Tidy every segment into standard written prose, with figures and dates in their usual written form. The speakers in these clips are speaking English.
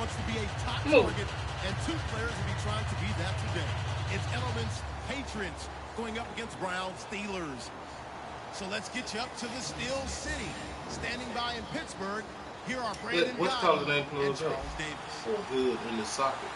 wants to be a top Move. target, and two players will be trying to be that today. It's Edelman's Patriots going up against Browns Steelers. So let's get you up to the Steel City. Standing by in Pittsburgh, here are Brandon What's Gaudin called the name and close up? Charles Davis. So good in the soccer.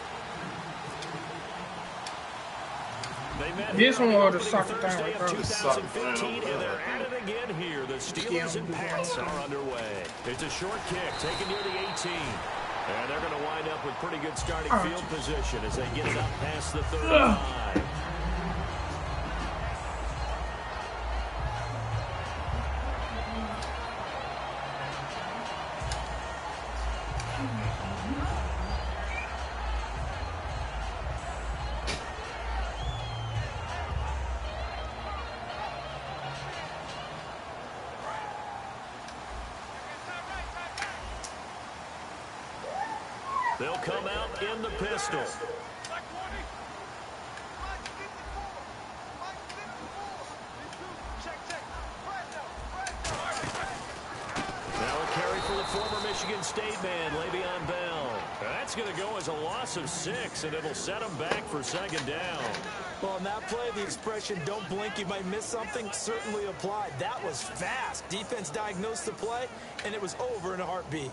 This one was the soccer thing right there. 2015, and they're at it again here. The Steelers and Pats are underway. It's a short kick taken near the 18. And they're going to wind up with pretty good starting field position as they get it up past the 35. They'll come out in the pistol. Now a carry for the former Michigan State man, Le'Veon Bell. That's going to go as a loss of 6, and it'll set them back for second down. Well, on that play, the expression, don't blink, you might miss something, certainly applied. That was fast. Defense diagnosed the play, and it was over in a heartbeat.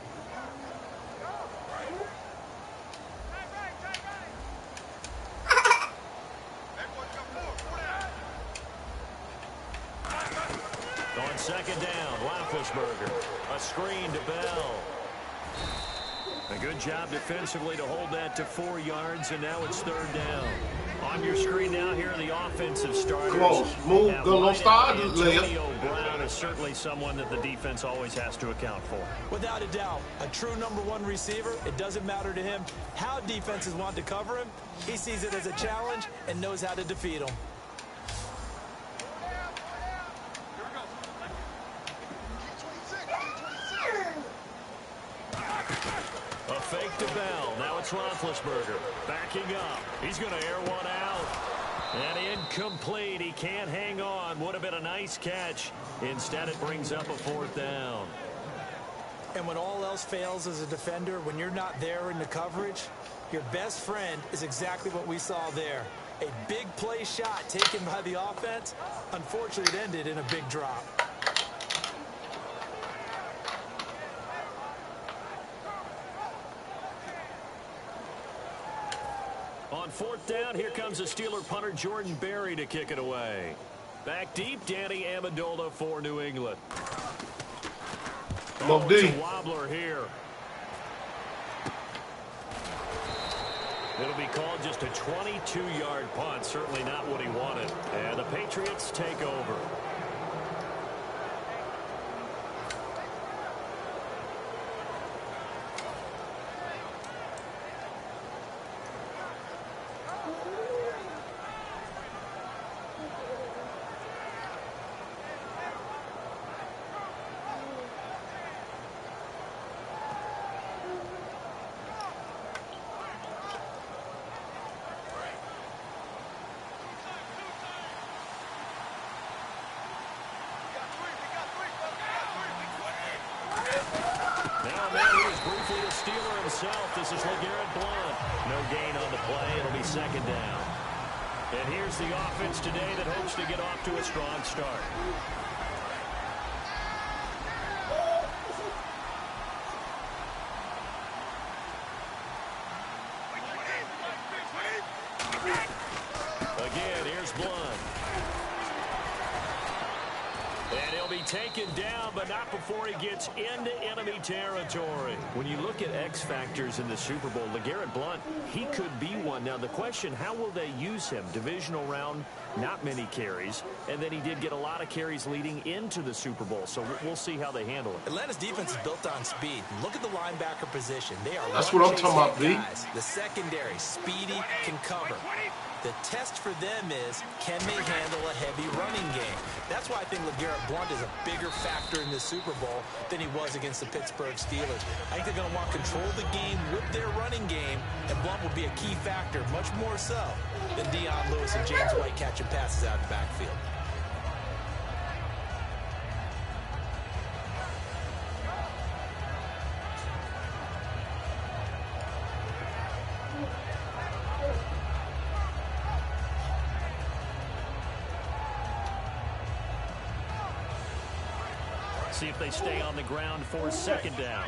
On second down, Roethlisberger. A screen to Bell. A good job defensively to hold that to 4 yards, and now it's third down. On your screen now, here are the offensive starters. Close. Move. Go on start. Antonio Brown is certainly someone that the defense always has to account for. Without a doubt, a true #1 receiver. It doesn't matter to him how defenses want to cover him. He sees it as a challenge and knows how to defeat them. A fake to Bell. Now it's Roethlisberger. Backing up. He's going to air one out. And incomplete. He can't hang on. Would have been a nice catch. Instead, it brings up a 4th down. And when all else fails as a defender, when you're not there in the coverage, your best friend is exactly what we saw there. A big play shot taken by the offense. Unfortunately, it ended in a big drop. On 4th down, here comes the Steeler punter Jordan Berry to kick it away. Back deep, Danny Amendola for New England. Oh, it's a wobbler here. It'll be called just a 22-yard punt. Certainly not what he wanted. And the Patriots take over. Steeler himself. This is LeGarrette Blount. No gain on the play. It'll be second down. And here's the offense today that hopes to get off to a strong start. Again, here's Blount. And he'll be taken down, but not before he gets into enemy territory. When you look at X factors in the Super Bowl, LeGarrette Blount, he could be one. Now, the question, how will they use him? Divisional round, not many carries. And then he did get a lot of carries leading into the Super Bowl. So we'll see how they handle it. Atlanta's defense is built on speed. Look at the linebacker position. They are That's what I'm talking about, B. guys. The secondary, speedy, can cover. The test for them is, can they handle a heavy running game? That's why I think LeGarrette Blount is a bigger factor in the Super Bowl than he was against the Pittsburgh Steelers. I think they're going to want to control the game with their running game, and Blount will be a key factor, much more so than Deion Lewis and James White catching passes out of the backfield. See if they stay on the ground for second down.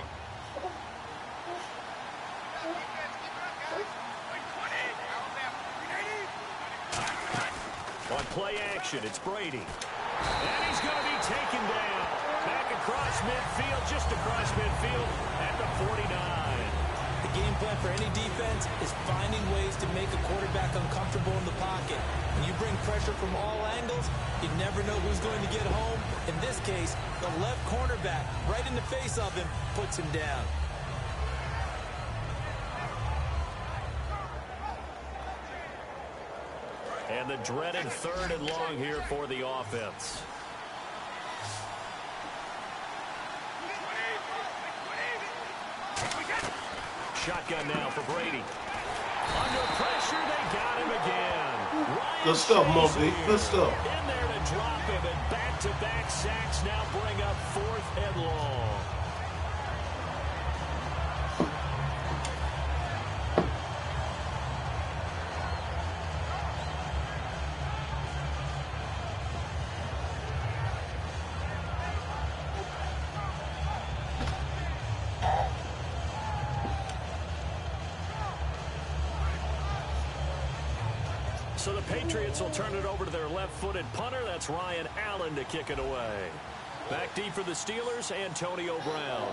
On play action, it's Brady. And he's going to be taken down. Back across midfield, just across midfield at the 49. The game plan for any defense is finding ways to make a quarterback uncomfortable in the pocket. When you bring pressure from all angles, you never know who's going to get home. In this case, the left cornerback, right in the face of him, puts him down. And the dreaded 3rd and long here for the offense. Shotgun now for Brady. Under pressure, they got him again. Ryan Good stuff, Moby. Good stuff. In there to drop him, and back-to-back sacks now bring up 4th and long. So the Patriots will turn it over to their left-footed punter. That's Ryan Allen to kick it away. Back deep for the Steelers, Antonio Brown.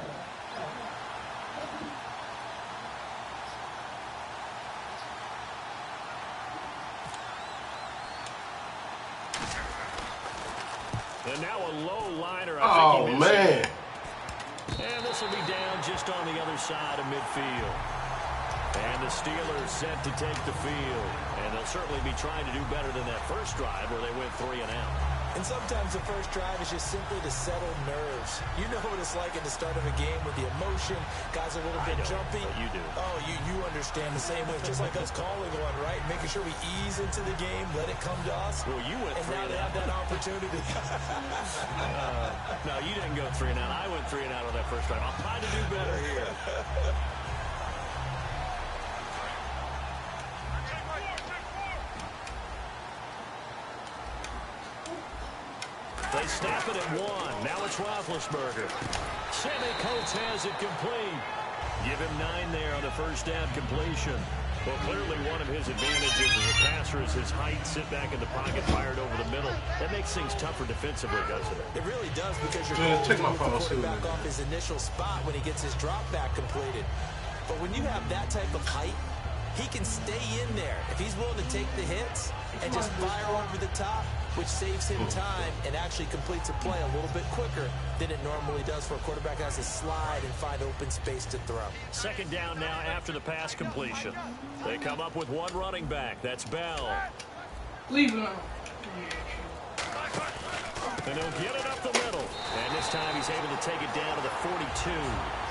And now a low liner. Oh, man. And this will be down just on the other side of midfield. And the Steelers set to take the field. And they'll certainly be trying to do better than that first drive where they went 3 and out. And sometimes the first drive is just simply to settle nerves. You know what it's like at the start of a game with the emotion. Guys are a little bit jumpy. You do. Oh, you understand the same way. Just like us calling one, right? Making sure we ease into the game, let it come to us. Well, you went 3 and and now they have that opportunity. No, you didn't go 3 and out. I went 3 and out on that first drive. I'll try to do better here. They snap it at 1. Now it's Roethlisberger. Sammy Coates has it complete. Give him 9 there on the first down completion. Well, clearly one of his advantages as a passer is his height. Sit back in the pocket, fired over the middle. That makes things tougher defensively, doesn't it? It really does, because you're Yeah, take my going to the policy. quarterback off his initial spot when he gets his drop back completed. But when you have that type of height, he can stay in there. If he's willing to take the hits and just fire over the top, which saves him time and actually completes a play a little bit quicker than it normally does for a quarterback that has to slide and find open space to throw. Second down now after the pass completion. They come up with one running back. That's Bell. Leave it alone. And he'll get it up the middle. And this time he's able to take it down to the 42.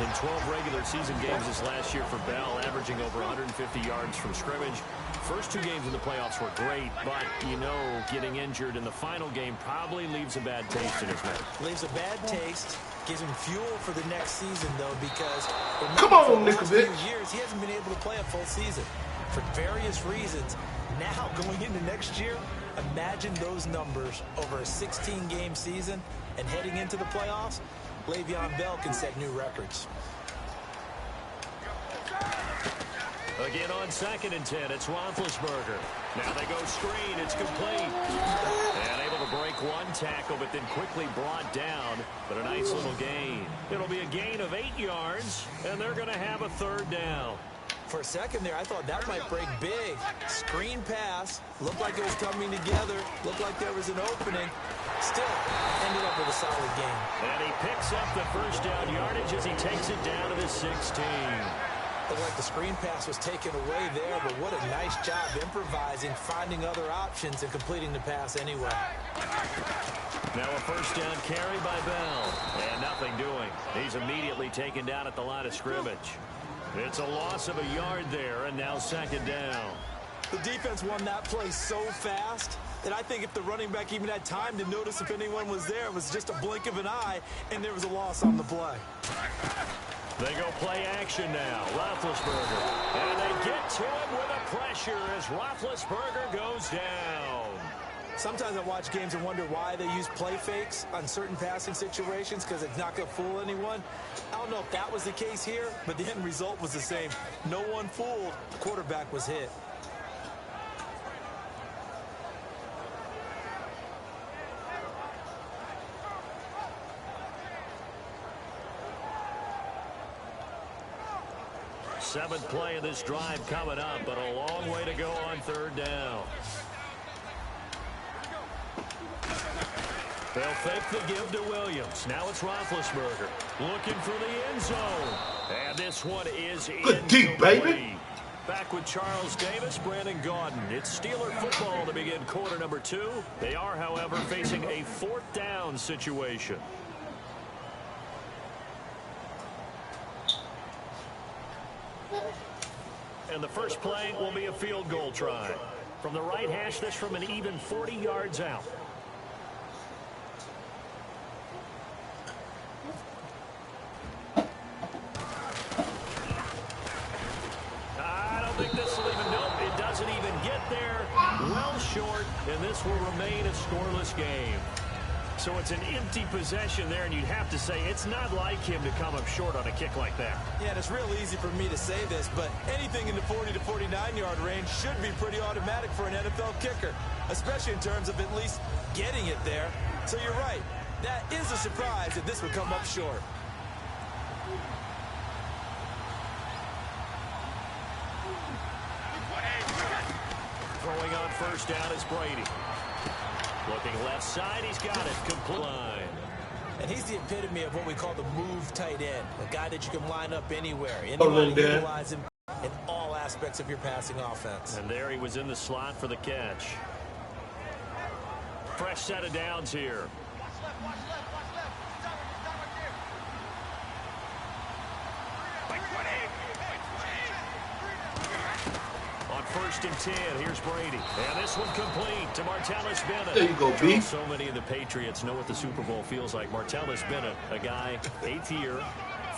In 12 regular season games this last year for Bell, averaging over 150 yards from scrimmage. First 2 games in the playoffs were great, but, you know, getting injured in the final game probably leaves a bad taste in his mouth. Leaves a bad taste, gives him fuel for the next season, though, because Come on, for the last Nikovic. few years, he hasn't been able to play a full season for various reasons. Now, going into next year, imagine those numbers over a 16-game season, and heading into the playoffs, Le'Veon Bell can set new records. Again on 2nd and 10, it's Roethlisberger. Now they go screen, it's complete. And able to break one tackle, but then quickly brought down. But a nice little gain. It'll be a gain of 8 yards, and they're going to have a 3rd down. For a second there, I thought that might break big. Screen pass, looked like it was coming together, looked like there was an opening. Still, ended up with a solid game. And he picks up the first down yardage as he takes it down to the 16. Looked like the screen pass was taken away there, but what a nice job improvising, finding other options, and completing the pass anyway. Now a first down carry by Bell. And nothing doing. He's immediately taken down at the line of scrimmage. It's a loss of a yard there, and now 2nd down. The defense won that play so fast that I think if the running back even had time to notice if anyone was there, it was just a blink of an eye, and there was a loss on the play. They go play action now. Roethlisberger. And they get to him with a pressure as Roethlisberger goes down. Sometimes I watch games and wonder why they use play fakes on certain passing situations because it's not going to fool anyone. I don't know if that was the case here, but the end result was the same. No one fooled. The quarterback was hit. Seventh play of this drive coming up, but a long way to go on third down. They'll fake the give to Williams. Now it's Roethlisberger looking for the end zone. And this one is good deep, baby. Back with Charles Davis, Brandon Gaudin. It's Steeler football to begin quarter number 2. They are, however, facing a fourth down situation. And the first play will be a field goal try. From the right hash, this from an even 40 yards out. I don't think this will even, nope, it doesn't even get there. Well short, and this will remain a scoreless game. So it's an empty possession there, and you'd have to say it's not like him to come up short on a kick like that. Yeah, and it's real easy for me to say this, but anything in the 40 to 49-yard range should be pretty automatic for an NFL kicker, especially in terms of at least getting it there. So you're right. That is a surprise that this would come up short. Throwing on first down is Brady. Looking left side, he's got it. Complete line. And he's the epitome of what we call the move tight end. A guy that you can line up anywhere. And you want to utilize him in all aspects of your passing offense. And there he was in the slot for the catch. Fresh set of downs here. On first and 10, here's Brady. And this one complete to Martellus Bennett. There you go, B. So many of the Patriots know what the Super Bowl feels like. Martellus Bennett, a guy, 8th year,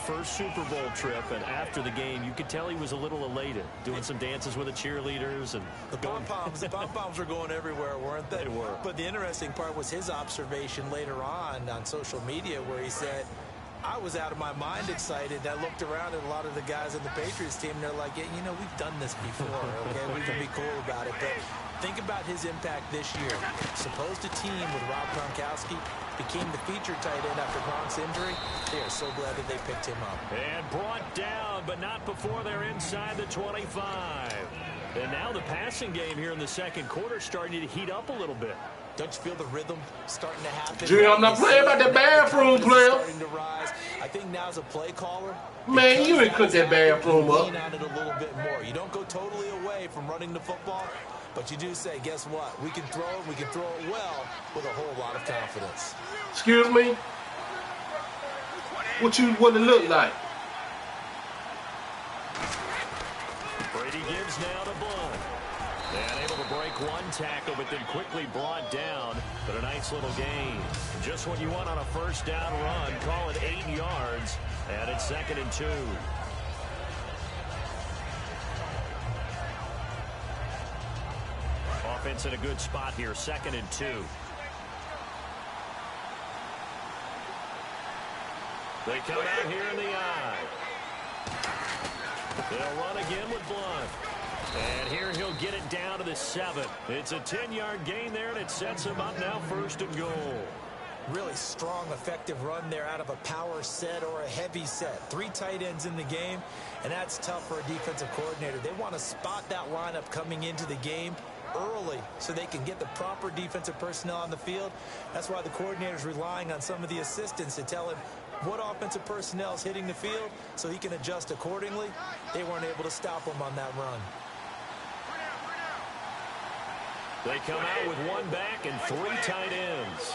first Super Bowl trip, and after the game, you could tell he was a little elated, doing some dances with the cheerleaders. And the pom-poms were going everywhere, weren't they? They were. But the interesting part was his observation later on social media where he said, I was out of my mind excited. I looked around at a lot of the guys on the Patriots team, and they're like, yeah, you know, we've done this before, okay? We can be cool about it. But think about his impact this year. Supposed to team with Rob Gronkowski, became the featured tight end after Gronk's injury. They are so glad that they picked him up. And brought down, but not before they're inside the 25. And now the passing game here in the second quarter starting to heat up a little bit. Don't you feel the rhythm starting to happen? Jimmy, I'm not playing about the bathroom, player. Starting to rise. I think now's a play caller. Man, you ain't cut that bathroom up. Lean on it a little bit more. You don't go totally away from running the football, but you do say, guess what? We can throw it. We can throw it well with a whole lot of confidence. Excuse me? What it look like? Brady gives now to Blunt. And able to break one tackle, but then quickly brought down. But a nice little gain. Just what you want on a first down run. Call it 8 yards. And it's 2nd and 2. Offense in a good spot here. 2nd and 2. They come out here in the eye. They'll run again with Blunt. And here he'll get it down to the 7. It's a 10-yard gain there, and it sets him up now 1st and goal. Really strong, effective run there out of a power set or a heavy set. 3 tight ends in the game, and that's tough for a defensive coordinator. They want to spot that lineup coming into the game early so they can get the proper defensive personnel on the field. That's why the coordinator's relying on some of the assistants to tell him what offensive personnel is hitting the field so he can adjust accordingly. They weren't able to stop him on that run. They come out with 1 back and 3 tight ends.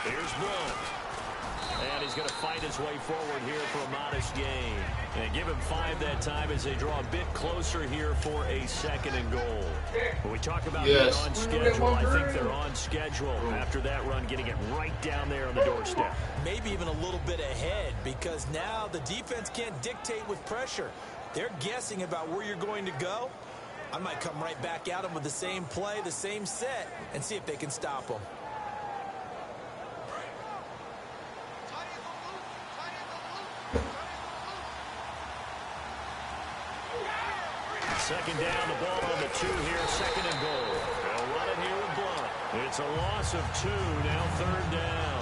Here's Blunt. And he's going to fight his way forward here for a modest gain. And give him 5 that time as they draw a bit closer here for a 2nd and goal. When we talk about being on schedule, I think they're on schedule after that run, getting it right down there on the doorstep. Maybe even a little bit ahead, because now the defense can't dictate with pressure. They're guessing about where you're going to go. I might come right back at them with the same play, the same set, and see if they can stop them. Second down, the ball on the 2 here, second and goal. They'll run it here with Blunt. It's a loss of 2, now third down.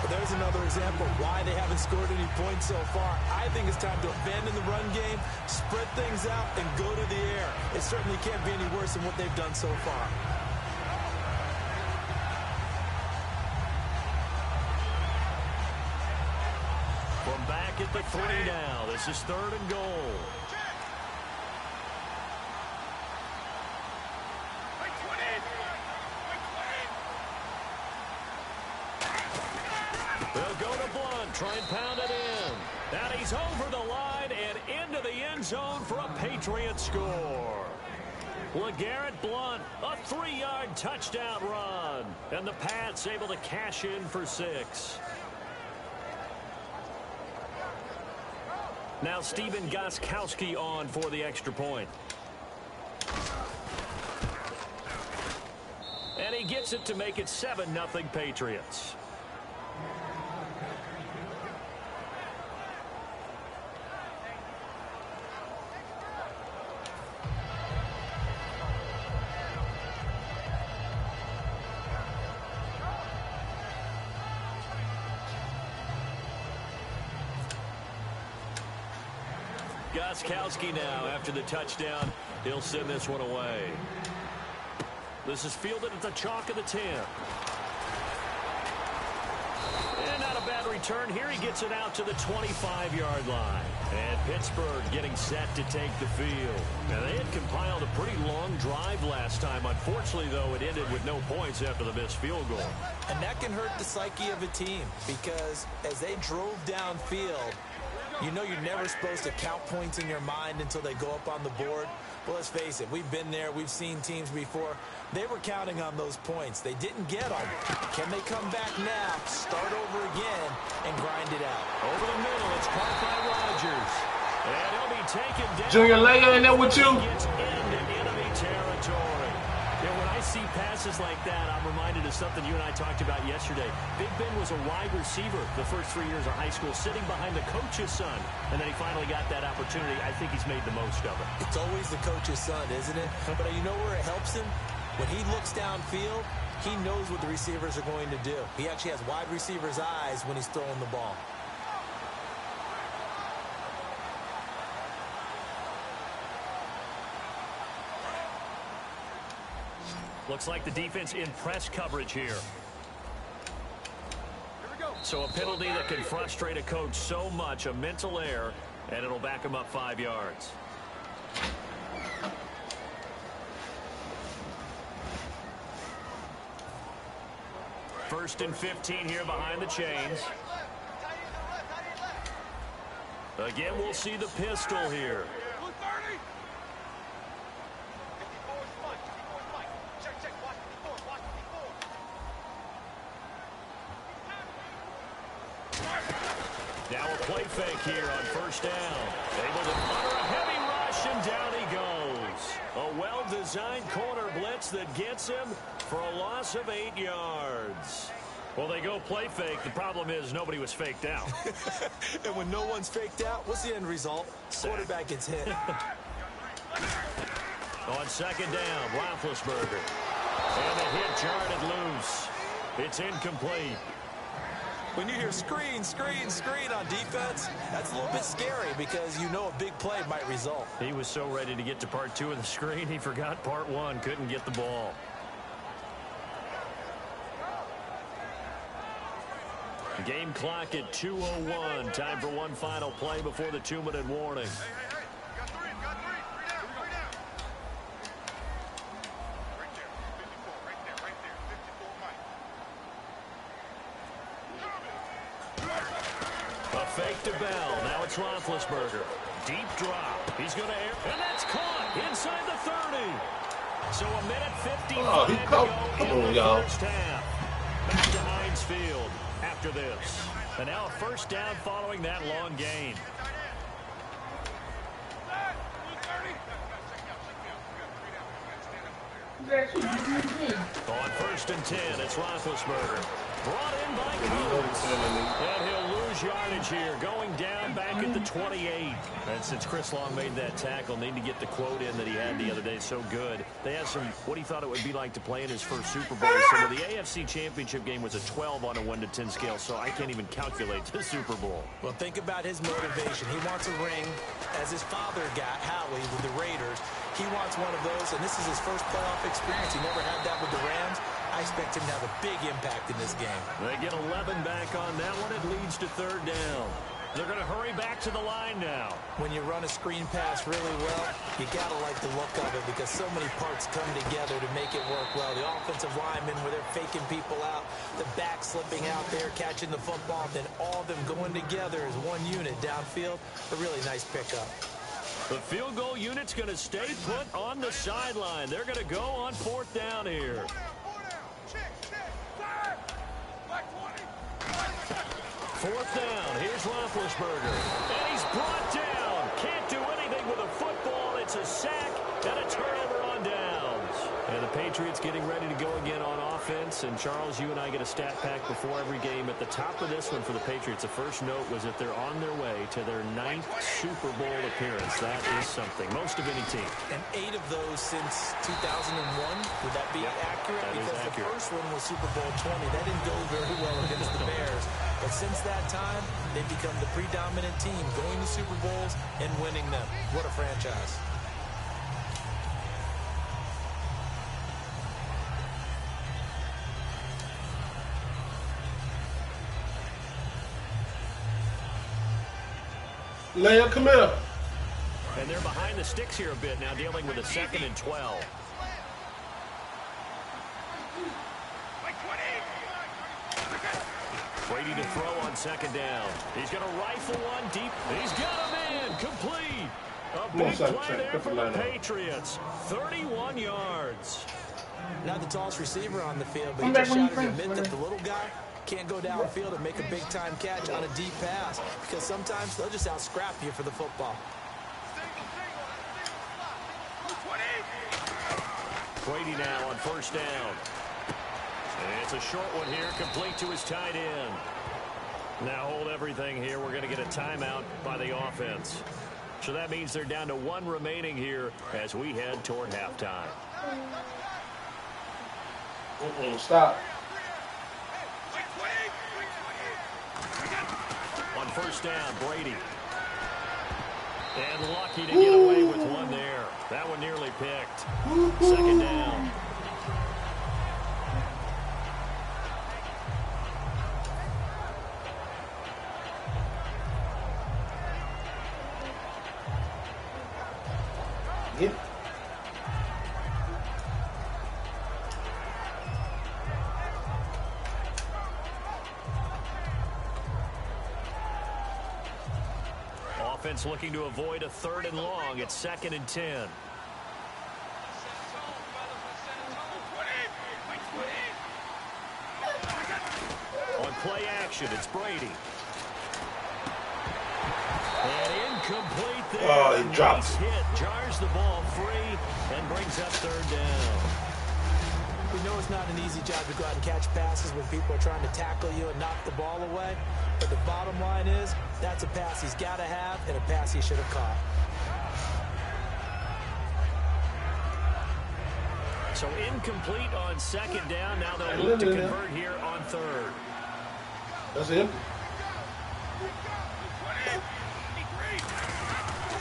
But there's another example of why they haven't scored any points so far. I think it's time to abandon the run game, spread things out, and go to the air. It certainly can't be any worse than what they've done so far. From back at the 3 now, this is third and goal. They'll go to Blunt, try and pound it in. And he's over the line and into the end zone for a Patriot score. LeGarrette Blunt, a 3-yard touchdown run. And the Pats able to cash in for 6. Now Stephen Gostkowski on for the extra point. And he gets it to make it 7-0 Patriots. Gostkowski now after the touchdown. He'll send this one away. This is fielded at the chalk of the 10. And not a bad return here. He gets it out to the 25-yard line. And Pittsburgh getting set to take the field. Now, they had compiled a pretty long drive last time. Unfortunately, though, it ended with no points after the missed field goal. And that can hurt the psyche of a team because as they drove downfield, you know you're never supposed to count points in your mind until they go up on the board. Well, let's face it, we've been there. We've seen teams before. They were counting on those points. They didn't get them. Can they come back now, start over again, and grind it out? Over the middle, it's caught by Rodgers. And he'll be taken down. Junior Leia in there with you? Gets into enemy territory. Yeah, when I see passes like that, I'm reminded of something you and I talked about yesterday. Big Ben was a wide receiver the first 3 years of high school, sitting behind the coach's son. And then he finally got that opportunity. I think he's made the most of it. It's always the coach's son, isn't it? But you know where it helps him? When he looks downfield, he knows what the receivers are going to do. He actually has wide receivers' eyes when he's throwing the ball. Looks like the defense in press coverage here. So a penalty that can frustrate a coach so much, a mental error, and it'll back him up 5 yards. First and 15 here behind the chains. Again, we'll see the pistol here. Now a play fake here on first down. Able to utter a heavy rush, and down he goes. A well-designed corner blitz that gets him for a loss of 8 yards. Well, they go play fake. The problem is nobody was faked out. And when no one's faked out, what's the end result? Quarterback gets hit. On second down, Roethlisberger. And the hit jarred it loose. It's incomplete. When you hear screen, screen, screen on defense, that's a little bit scary because you know a big play might result. He was so ready to get to part 2 of the screen, he forgot part 1, couldn't get the ball. Game clock at 2:01. Time for one final play before the 2-minute warning. A fake to Bell. Now it's Roethlisberger. Deep drop. He's going to air. And that's caught inside the 30. So a minute 55 to go in the first half. Back to Heinz Field after this. And now a first down following that long gain. On 1st and 10, it's Roethlisberger. Brought in by Coates. And he'll lose yardage here, going down back at the 28. And since Chris Long made that tackle, need to get the quote in that he had the other day. So good. They asked him what he thought it would be like to play in his first Super Bowl. So the AFC Championship game was a 12 on a 1 to 10 scale, so I can't even calculate the Super Bowl. Well, think about his motivation. He wants a ring, as his father got, Howie, with the Raiders. He wants one of those, and this is his first playoff experience. He never had that with the Rams. I expect him to have a big impact in this game. They get 11 back on that one. It leads to 3rd down. They're going to hurry back to the line now. When you run a screen pass really well, you got to like the look of it because so many parts come together to make it work well. The offensive linemen, where they're faking people out, the back slipping out there, catching the football, then all of them going together as one unit downfield. A really nice pickup. The field goal unit's going to stay put on the sideline. They're going to go on 4th down here. 4th down. Here's Roethlisberger. And he's brought down. Can't do anything with a football. It's a sack and a turnover on downs. And the Patriots getting ready to go again on offense. And Charles, you and I get a stat pack before every game. At the top of this one for the Patriots, the first note was that they're on their way to their 9th Super Bowl appearance. That is something. Most of any team. And 8 of those since 2001. Would that be accurate? That because is accurate. The first one was Super Bowl 20. That didn't go very well against the Bears. But since that time, they've become the predominant team, going to Super Bowls and winning them. What a franchise. Leia, come here. And they're behind the sticks here a bit now, dealing with a 2nd and 12. Brady to throw on 2nd down. He's going to rifle one deep. He's got a man complete. A big play there for the Patriots. 31 yards. Not the tallest receiver on the field, but he just shot to admit that the little guy can't go downfield and make a big-time catch on a deep pass because sometimes they'll just out-scrap you for the football. Brady now on 1st down. And it's a short one here, complete to his tight end. Now hold everything here. We're going to get a timeout by the offense. So that means they're down to 1 remaining here as we head toward halftime. Stop. On 1st down, Brady. And lucky to get away with one there. That one nearly picked. 2nd down. Yeah. Offense looking to avoid a 3rd and long. It's 2nd and 10. On play action, it's Brady. And incomplete there. Oh, he dropped nice it. hit. Jars the ball free and brings up 3rd down. We know it's not an easy job to go out and catch passes when people are trying to tackle you and knock the ball away. But the bottom line is, that's a pass he's got to have and a pass he should have caught. So incomplete on 2nd down. Now they'll look to convert here on 3rd. That's him.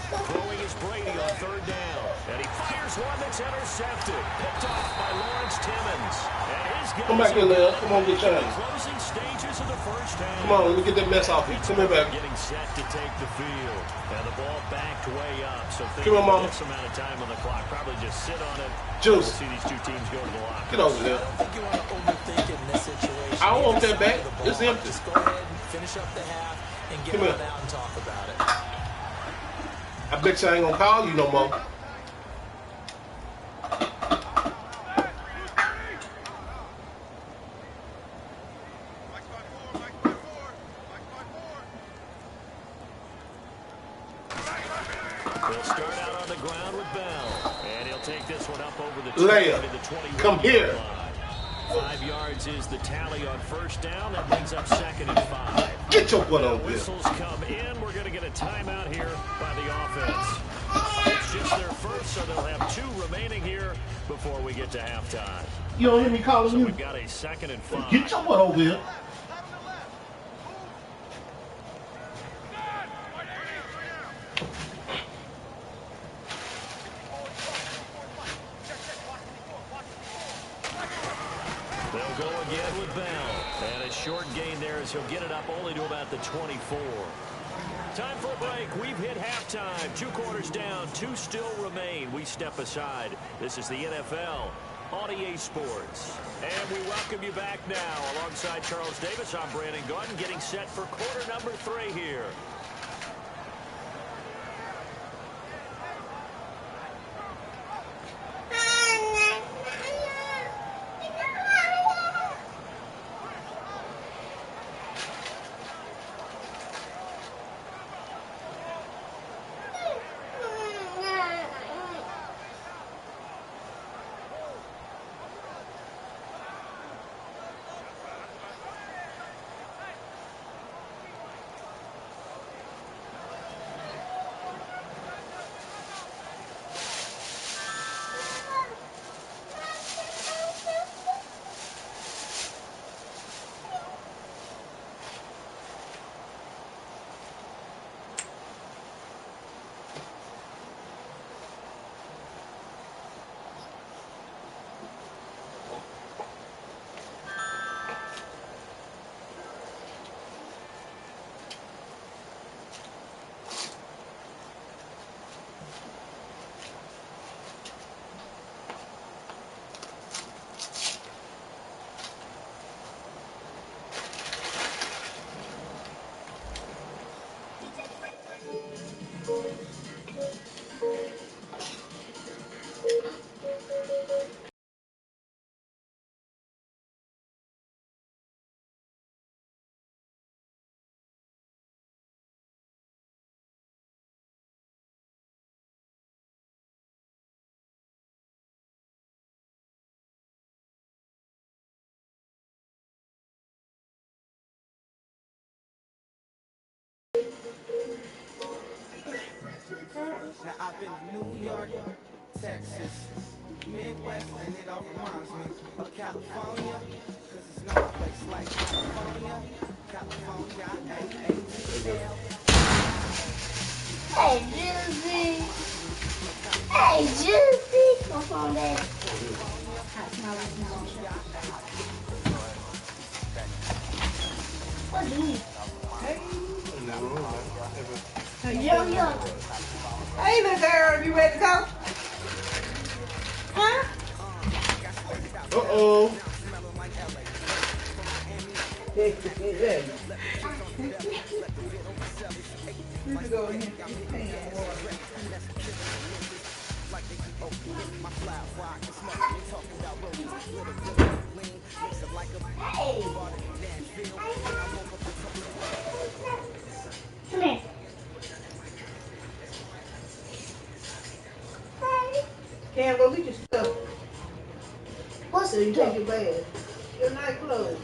Throwing is Brady on 3rd down. And he fires one that's intercepted. Picked off by Lawrence Timmons. And his guys Come back here, Leia. Come on, get changed. closing stages of the 1st half. Come on, let me get that mess off you. Come here, baby. Getting set to take the field. And the ball backed way up. So think Come on, Mama. this amount of time on the clock. Probably just sit on it. Juice. We'll see these two teams go to the locker. Get over I there. don't think you want to overthink it in this situation. I don't want that back. The ball. It's empty. Just go ahead and finish up the half and get Come on here. out and talk about it. I bet you I ain't gonna call you no more. They'll start out on the ground with Bell. And he'll take this one up over the Layup. to the 21. Come here. 5 yards is the tally on first down. That brings up 2nd and 5. Get your butt over here. Whistles come in. We're going to get a timeout here by the offense. It's just their first, so they'll have 2 remaining here before we get to halftime. You don't hear me calling So you? we've got a 2nd and 5. Get your butt over here. They'll go again with Bell. And a short gain there as he'll get it up only to about the 24. Time for a break. We've hit halftime. 2 quarters down. 2 still remain. We step aside. This is the NFL on EA Sports. And we welcome you back now. Alongside Charles Davis, I'm Brandon Gaudin, getting set for quarter number 3 here. Now I've been to New York, Texas, Midwest, and it all reminds me of California, cause it's no place like California. California, A-A-T-L. Hey, Juicy. Hey, Juicy. What's on there? What do you need? Yo. Hey, little girl, you ready to go? Huh? Uh-oh. You can go ahead and get your pan water. Hey. Come here. Cam, go get your stuff What's so you it? take your bath. Your night clothes.